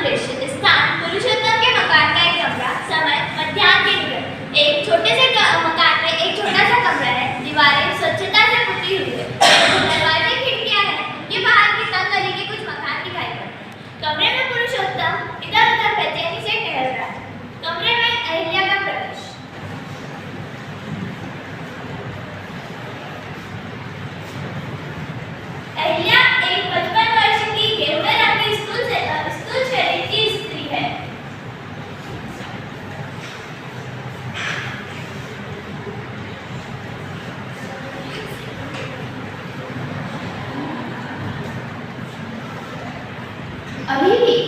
दृश्य स्थान पुरुषोत्तम के मकान का एक कमरा समय मध्याह्न के निकट एक छोटे से मकान में एक छोटा सा कमरा है। दीवारें स्वच्छता से पुती हुई है। दरवाजे खिड़कियां हैं। उनके बाहर की तंग गली के कुछ मकान दिखाई पड़ते। कमरे में पुरुषोत्तम इधर उधर बेचैनी से टहल रहा है। कमरे में अहिल्या का प्रवेश। अहिल्या एक 55 वर्ष की गेरुए रंग की स्थूल शरीर की स्त्री है।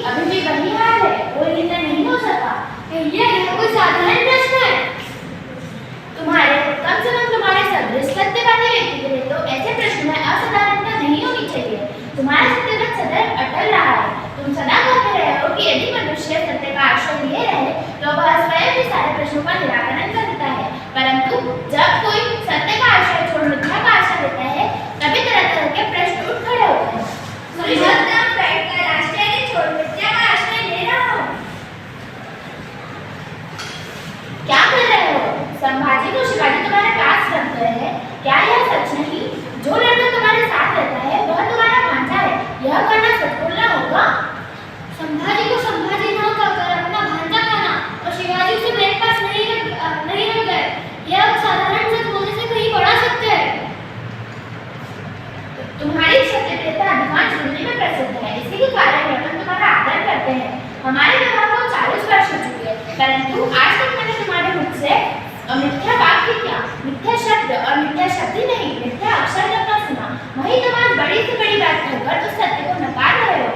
अभी भी वही हाल है। कोई निर्णय नहीं हो सका। अहिल्या, यह कोई साधारण प्रश्न है। कम से कम तुम्हारे सदृश सत्य वाले व्यक्ति के लिए तो ऐसे प्रश्न में असाधारणता नहीं होनी चाहिए। तुम्हारा सत्यव्रत सदैव अटल रहा है। तुम सदा कहते रहे हो कि यदि मनुष्य सत्य का आश्रय लिए रहे तो वह स्वयं ही सारे प्रश्नों का निराकरण करता है। परंतु जब कोई सत्य का आश्रय छोड़ मिथ्या का आश्रय लेता है तभी तरह तरह के प्रश्न उठ खड़े होते हैं। पुरुषोत्तम बैठकर आश्रय छोड़ मिथ्या का आश्रय ले रहा हो। क्या कर रहे हो? संभाजी को शिवाजी तुम्हारे पास रख रहे हैं। क्या यह सच नहीं? जो लड़का तुम्हारे साथ रहता है वह तुम्हारा भांजा है। यह कहना सच बोलना होगा। संभाजी को संभाजी न कहकर अपना भांजा कहना और शिवाजी से मेरे पास नहीं रख गए, यह साधारण सच बोलने से कहीं बड़ा सत्य है। तुम्हारी सत्यप्रियता अधिकांश दुनिया में प्रसिद्ध है। इसी के कारण हम तुम्हारा आदर करते हैं। हमारे विवाह को 40 वर्ष हो चुके हैं, परंतु आज तक मैंने तुम्हारे मुख से मिथ्या वाक्य क्या, मिथ्या शब्द और मिथ्या शब्द ही नहीं, मिथ्या अक्षर तक न सुना। वही तुम आज बड़ी से बड़ी बात कहकर उस सत्य को नकार रहे हो।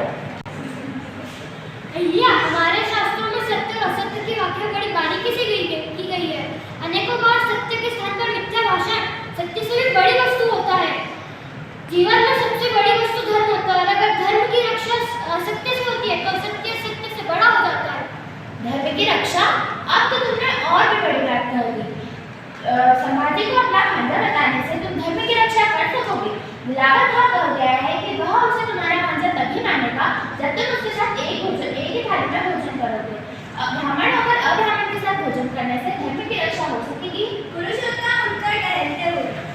अहिल्या, हमारे शास्त्रों में सत्य और असत्य की व्याख्या बड़ी बारीकी से की गई है। अनेकों बार सत्य के स्थान पर मिथ्या भाषण सत्य से भी बड़ी वस्तु होता है। जीवन में सबसे बड़ी वस्तु धर्म होता है। अगर धर्म की रक्षा असत्य से होती है तो असत्य सत्य से बड़ा हो जाता है। धर्म की रक्षा? अब तो तुमने और भी बड़ी बात कह दी। समाधि को अपना भांजा बताने से तुम धर्म की रक्षा कर सकोगे। मिलावट का कहा गया है कि वह उसे तुम्हारा भांजा तभी मानेगा जब तुम उसके साथ एक ही थाली में भोजन करोगे। ब्राह्मण होकर अब्राह्मण के साथ भोजन करने से धर्म की रक्षा हो सकेगी? पुरुषोत्तम उठकर टहलते हुए।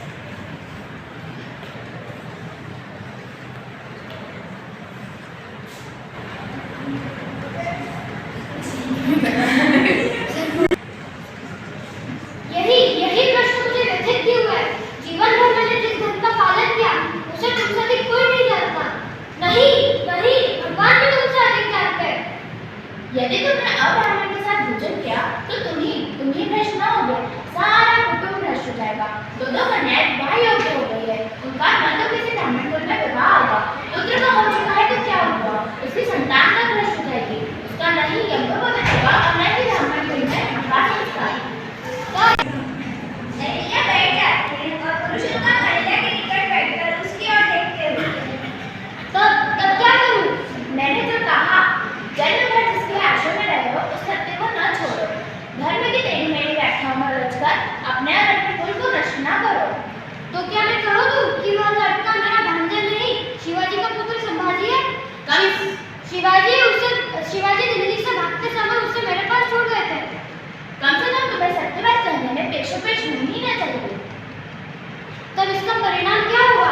यही प्रश्न मुझे व्यथित किए हुआ है। जीवन भर मैंने जिस धर्म का पालन किया उसे तुमसे अधिक कोई नहीं जानता। नहीं, भगवान भी तुमसे अधिक जानते हैं। यदि तुमने अब्राह्मण के साथ भोजन किया तो तुम ही भ्रष्ट न होगे, सारा कुटुंब भ्रष्ट हो जाएगा। दो कन्याएं विवाह योग्य हो गई है। उनका न तो किसी ब्राह्मण कुल में विवाह होगा। पुत्र का हो चुका है तो क्या होगा? उसकी संतान का भ्रष्ट हो जाएगी। उसका नहीं यज्ञोपवीत होगा और न ही ब्राह्मण कुल में विवाह संस्कार। अहिल्या बैठ जाती है और पुरुषोत्तम अहिल्या के निकट बैठकर उसकी ओर देखते हुए। तब क्या करूं? मैंने तो कहा, जन्म भर जिसके आश्रम में रहे हो उस सत्य को न छोड़ो। धर्म की तेरी मेरी व्याख्याओं में उलझकर अपने और अपने कुल को नष्ट न करो। तो क्या मैं कह दूं कि वह लड़का मेरा भांजा नहीं, शिवाजी का पुत्र संभाजी है? शिवाजी दिल्ली से भागते समय उसे मेरे पास छोड़ गए थे। कम से कम तुम्हें सत्यवाद कहने में पेशोपेश होनी न चाहिए। तब इसका परिणाम क्या हुआ?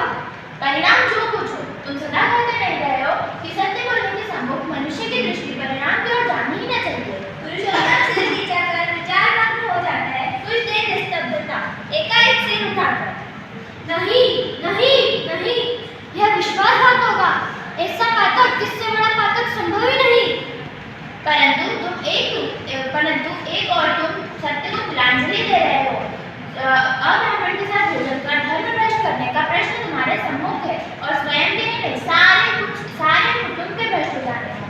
परिणाम जो कुछ हो, तुम सदा कहते नहीं रहे हो कि सत्य बोलने के सम्मुख मनुष्य की दृष्टि परिणाम की ओर जानी ही न चाहिए। पुरुषोत्तम सिर नीचाकर विचारमग्न हो जाता है। कुछ देर निस्तब्धता, एकाएक सिर उठाकर। नहीं, यह विश्वासघात होगा। ऐसा पातक जिससे बड़ा पातक संभव ही नहीं। परंतु एक और तुम सत्य को तिलांजलि दे रहे हो। अब्राह्मण के साथ भोजन कर धर्म भ्रष्ट करने का प्रश्न तुम्हारे सम्मुख है और स्वयं के नहीं, सारे कुटुंब के भ्रष्ट हो जाने हैं।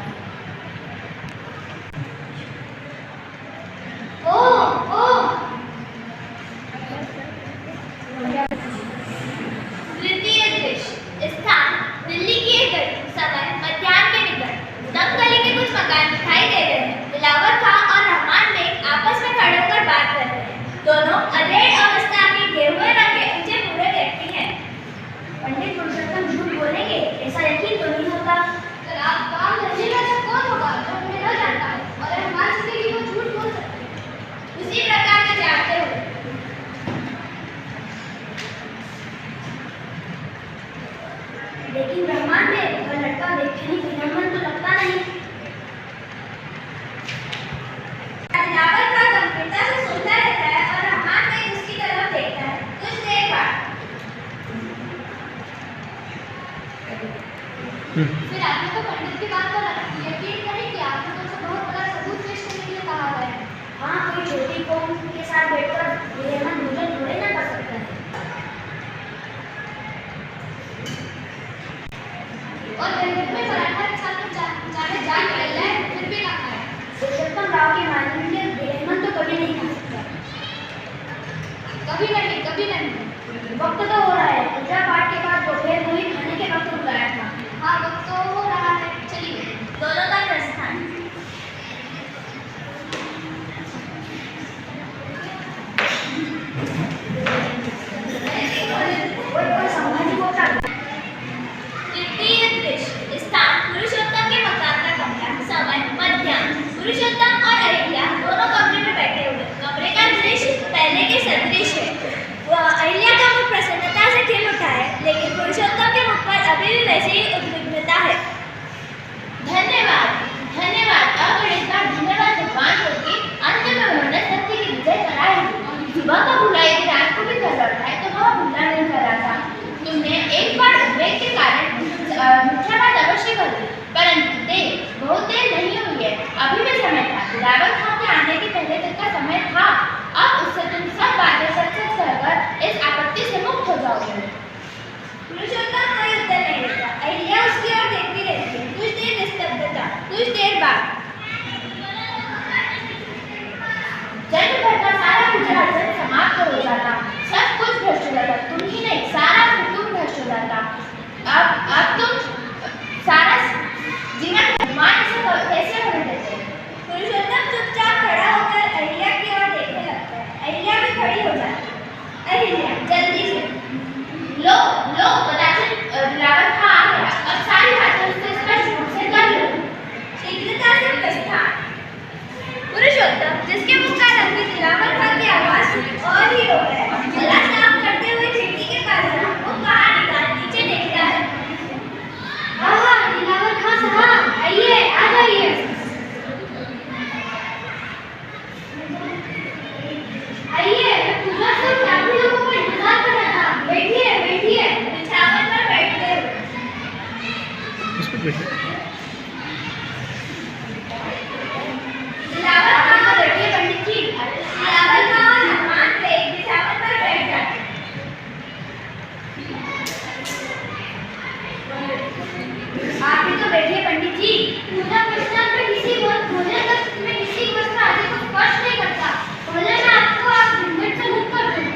दिलावर खां के आने के पहले तक का समय था। अब उससे तुम सब बातें सच सच कहकर इस आपत्ति से मुक्त हो जाओगे। पुरुषोत्तम कोई उत्तर नहीं देता। अहिल्या उसकी ओर देखती रहती है। कुछ देर निस्तब्धता। कुछ देर बाद जन्म भर का सारा कुचराचर समाप्त हो जाता, सब कुछ भ्रष्ट हो जाता, तुम ही नहीं सारा कुटुंब भ्रष्ट हो जाता। अब तुम सारा जीवन मान से कैसे होने देते? पुरुषोत्तम चुपचाप खड़ा होकर अहिल्या की ओर देखने लगता है। अहिल्या भी खड़ी हो जाती है। अहिल्या जल्दी से लो लो कदाचित दिलावर खां आ गया, अब सारी बातें उससे स्पष्ट रूप से कर लो। शीघ्रता से प्रस्थान। पुरुषोत्तम जिसके मुख का रंग भी दिलावर खां की आवाज सुनी और ही हो गया। गला साफ करते हुए खिड़की के पास जा वो बाहर निकाल नीचे देखता है। आहा, दिलावर खां साहब, आइए, आ जाइए। आइए, मैं पूजा से आप ही लोगों का इंतजार कर रहा था। बैठिए, बैठिए। बिछावन पर बैठते हुए दिलावर खां बैठिए पंडित जी। दिलावर खां और हनुमान प्रेत बिछावन पर बैठ जाते हैं। आप ही तो बैठिए पंडित जी। पूजा प्रश्न में किसी वक्त भोजन तक में किसी वक्त आदि को स्पर्श नहीं करता। बोले मैं आपको आप झंझट से मुक्त कर दूं।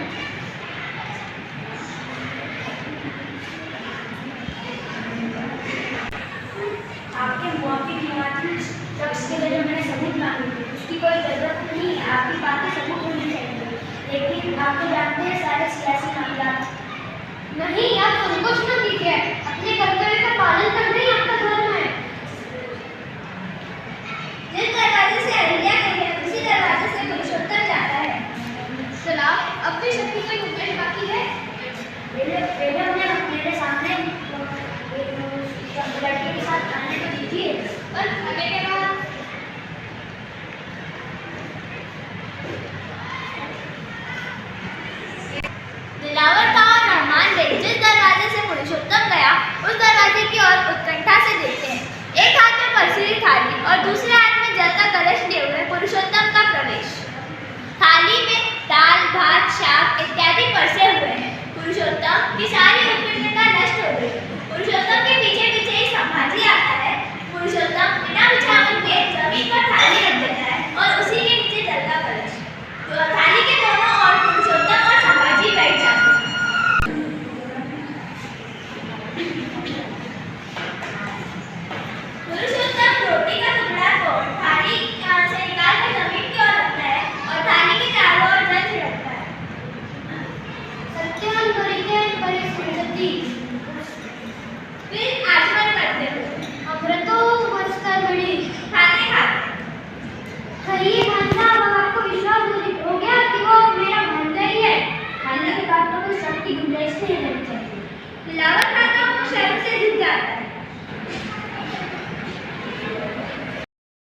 आपके मुआफिक निवासी शख्स के लिए जो मैंने सबूत मांगे थे उसकी कोई जरूरत नहीं है, आपकी बातें सबूत होनी चाहिए। लेकिन आप तो जानते हैं सारे सियासी मामला। नहीं, आप संकोच न कीजिए। अपने कर्तव्य का पालन करना ही आपका धर्म है। जिस दरवाजे से अहिल्या गई है उसी दरवाजे से पुरुषोत्तम जाता है। सलाम, अब भी शक्ति कोई उपदेश बाकी है? पहले उन्हें मेरे सामने लड़के के साथ आने को दीजिए। और आगे के बाद दिलावर खां और हनुमान प्रेत जिस दरवाजे से पुरुषोत्तम गया उस दरवाजे की ओर उत्कंठा से देखते हैं। एक हाथ में परसीरी थाली और दूसरे हाथ में जल का कलश लिए हुए पुरुषोत्तम का प्रवेश। थाली में दाल भात शाक इत्यादि परसे हुए हैं। पुरुषोत्तम की सारी उत्पीड़नता नष्ट हो गई। पुरुषोत्तम के पीछे पीछे ही संभाजी आता है। पुरुषोत्तम बिना बिछावन के जमीन पर थाली रख देता है और उसी के नीचे जल का कलश। थाली के दोनों ओर पुरुषोत्तम और संभाजी बैठ जाते हैं। पुरुषोत्तम रोटी का टुकड़ा तोड़ थाली से निकाल कर जमीन की ओर रखता है और थाली के चारों ओर जल छिड़कता है। सत्यान परित्याग परिस्मृति। फिर आचमन करते हुए अमृतो मस्कर बड़ी। खाते खाते कहिए भांजा, अब आपको विश्वास हो गया कि वो मेरा भांजा ही है। खाने के बाद तो कोई शक की गुंजाइश नहीं रहनी चाहिए। दिलावर खां का मुंह शर्म से